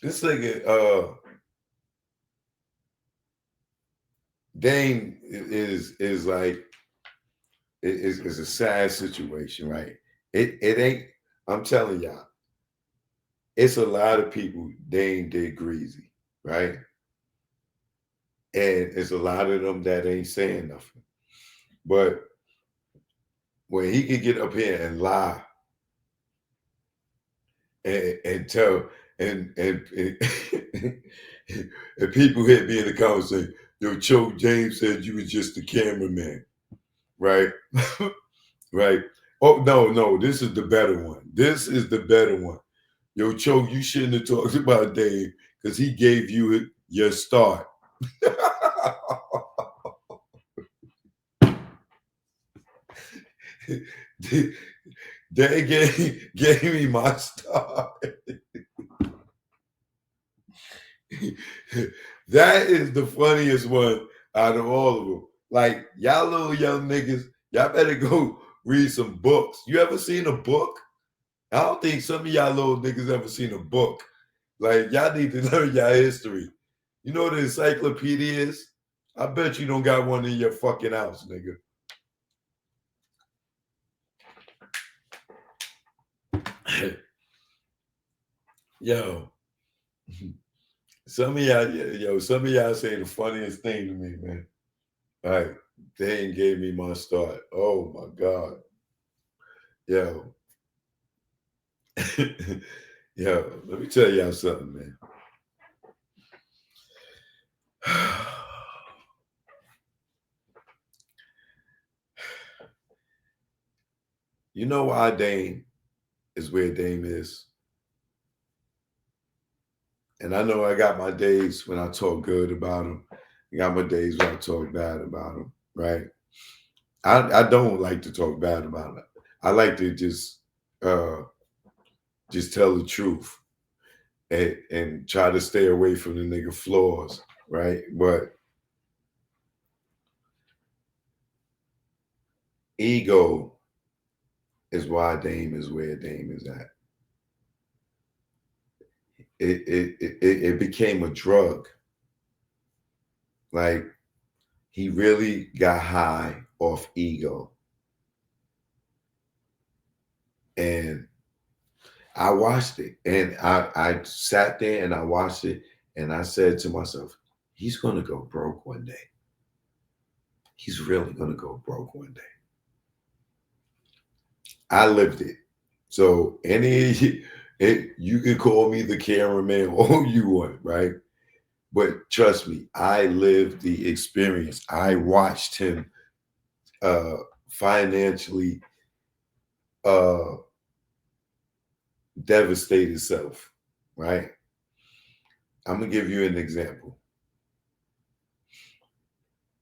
This nigga, Dame is like is a sad situation, right? It ain't. I'm telling y'all, it's a lot of people Dame did greasy, right? And it's a lot of them that ain't saying nothing. But when he could get up here and lie and tell and and people hit me in the comments saying, "Yo, Cho James said you was just the cameraman," right? Right? Oh no, this is the better one. This is the better one. Yo, Cho, you shouldn't have talked about Dave because he gave you your start. They gave me my start. That is the funniest one out of all of them. Like, y'all little young niggas, y'all better go read some books. You ever seen a book? I don't think some of y'all little niggas ever seen a book. Like, y'all need to learn y'all history. You know what an encyclopedia is? I bet you don't got one in your fucking house, nigga. Yo, some of y'all say the funniest thing to me, man. All right, they ain't gave me my start. Oh my God. Yo, yo, let me tell y'all something, man. You know why Dame is where Dame is? And I know I got my days when I talk good about him. I got my days when I talk bad about him, right? I don't like to talk bad about him. I like to uh just tell the truth and try to stay away from the nigga flaws, right? But ego is why Dame is where Dame is at. It became a drug. Like he really got high off ego. And I watched it and I sat there and I watched it and I said to myself, he's gonna go broke one day. He's really gonna go broke one day. I lived it. So you can call me the cameraman all you want, right? But trust me, I lived the experience. I watched him uh financially uh devastate himself, right? I'm gonna give you an example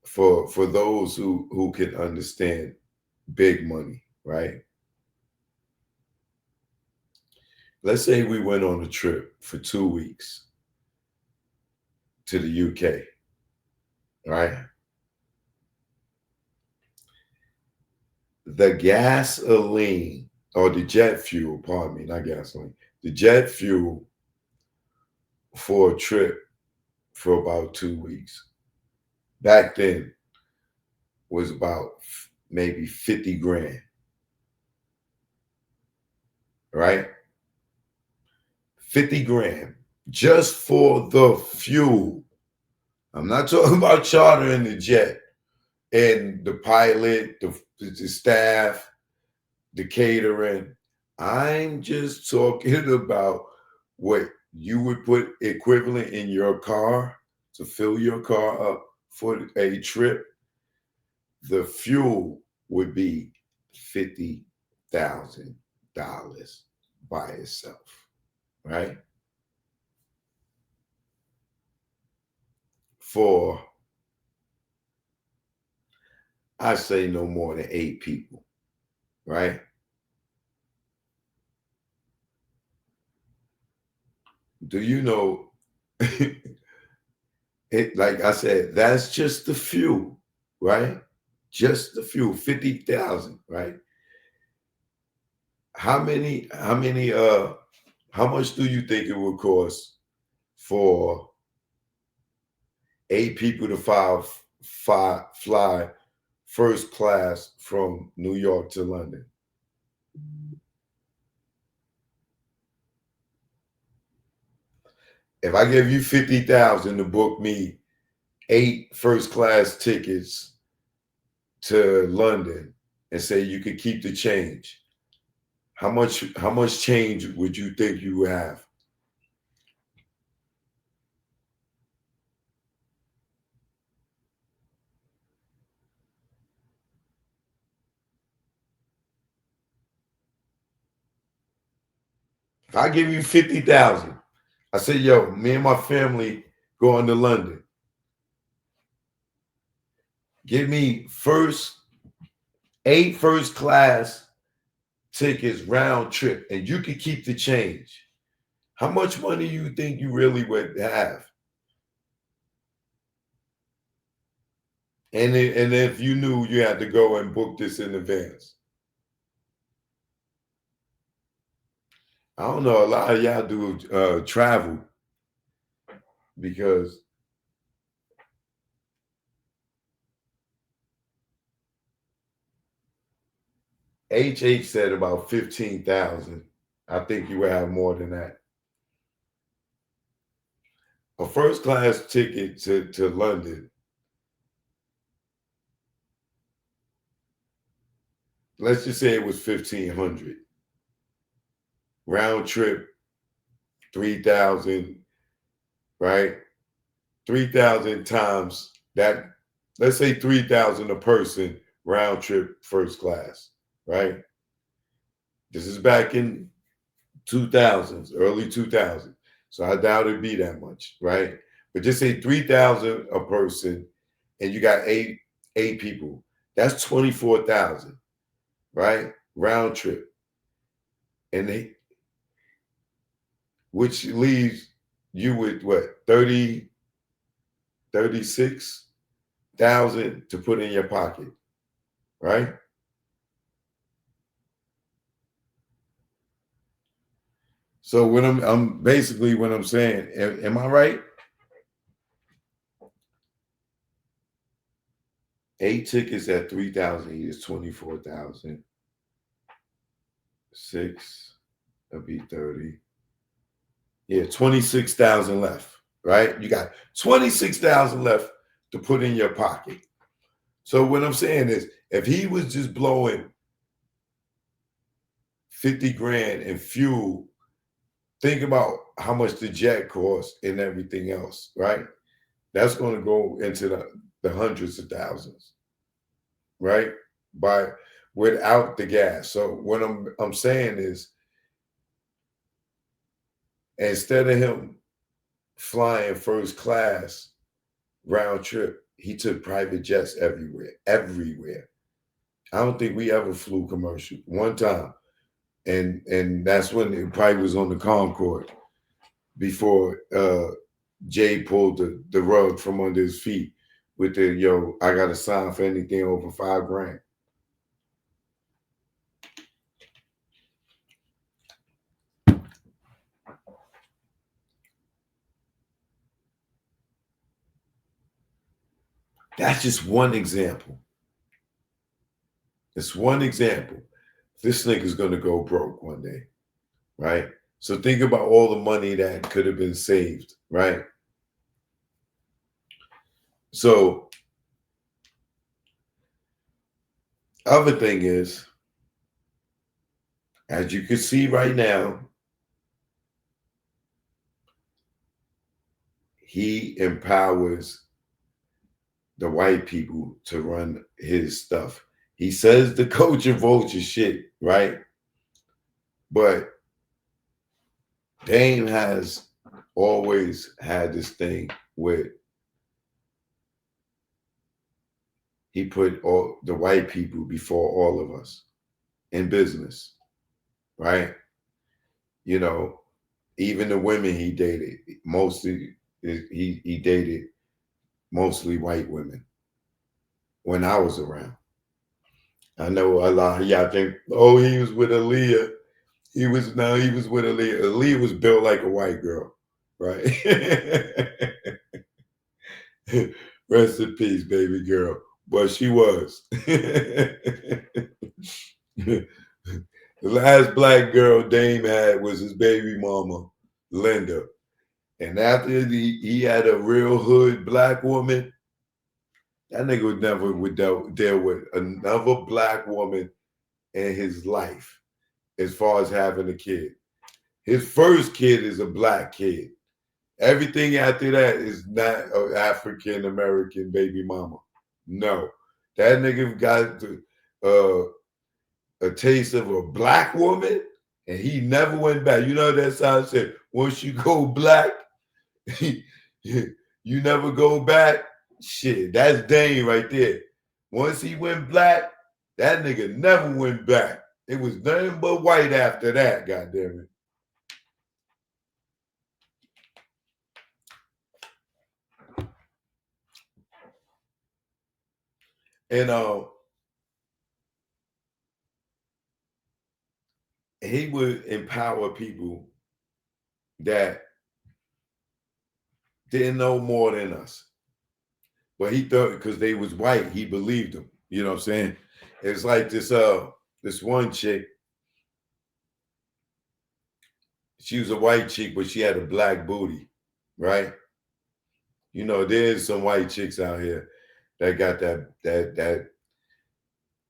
for those who can understand big money, right? Let's say we went on a trip for 2 weeks to the UK, right? The gasoline or the jet fuel, pardon me, not gasoline, the jet fuel for a trip for about 2 weeks back then was about maybe 50 grand, right? 50 grand just for the fuel. I'm not talking about chartering the jet and the pilot, the staff, the catering. I'm just talking about what you would put equivalent in your car to fill your car up for a trip. The fuel would be $50,000 by itself, right? For I say no more than 8 people, right? Do you know it, like I said, that's just the fuel, right? Just the fuel, 50,000, right? How much do you think it would cost for 8 people to fly first class from New York to London. If I give you 50,000 to book me 8 first class tickets to London and say you could keep the change, how much change would you think you would have? If I give you 50,000, I say, yo, me and my family going to London. Give me 8 first class tickets round trip, and you can keep the change. How much money you think you really would have? And if you knew you had to go and book this in advance. I don't know. A lot of y'all do travel because HH said about 15,000. I think you would have more than that. A first class ticket to London, let's just say it was 1,500. Round trip, 3,000, right? 3,000 times that, let's say 3,000 a person, round trip first class, right? This is back in 2000s, early 2000s. So I doubt it'd be that much, right? But just say 3,000 a person and you got eight people. That's 24,000, right? Round trip. And which leaves you with what, 36,000 to put in your pocket, right? So when I'm basically what I'm saying, am I right? 8 tickets at 3,000 is 24,000. 6, that'd be 30. Yeah, 26,000 left, right? You got 26,000 left to put in your pocket. So what I'm saying is, if he was just blowing 50 grand in fuel, think about how much the jet costs and everything else, right? That's going to go into the hundreds of thousands, right? By without the gas. So what I'm saying is, instead of him flying first class round trip, he took private jets everywhere, everywhere. I don't think we ever flew commercial one time. And that's when it probably was on the Concorde before Jay pulled the rug from under his feet with the, yo, I got to sign for anything over 5 grand. That's just one example. It's one example. This nigga's going to go broke one day, right? So think about all the money that could have been saved, right? So other thing is, as you can see right now, he empowers the white people to run his stuff. He says the culture vulture shit, right? But Dame has always had this thing where he put all the white people before all of us in business, right? You know, even the women he dated, mostly he dated mostly white women when I was around. I know a lot of y'all think, oh, he was with Aaliyah. He was with Aaliyah. Aaliyah was built like a white girl. right? Rest in peace, baby girl. But she was. The last black girl Dame had was his baby mama, Linda. And after he had a real hood black woman, that nigga would never deal with another black woman in his life as far as having a kid. His first kid is a black kid. Everything after that is not an African American baby mama. No. That nigga got a taste of a black woman and he never went back. You know that song said, once you go black, you never go back. Shit, that's Dane right there. Once he went black, that nigga never went back. It was nothing but white after that, goddamn it. And he would empower people that didn't know more than us. But he thought because they was white, he believed them. You know what I'm saying? It's like this one chick. She was a white chick, but she had a black booty, right? You know, there's some white chicks out here that got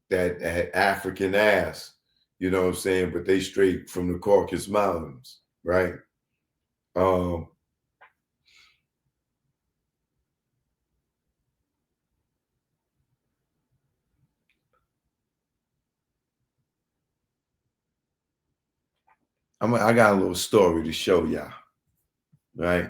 that African ass, you know what I'm saying? But they straight from the Caucasus Mountains, right? Um, I got a little story to show y'all, right?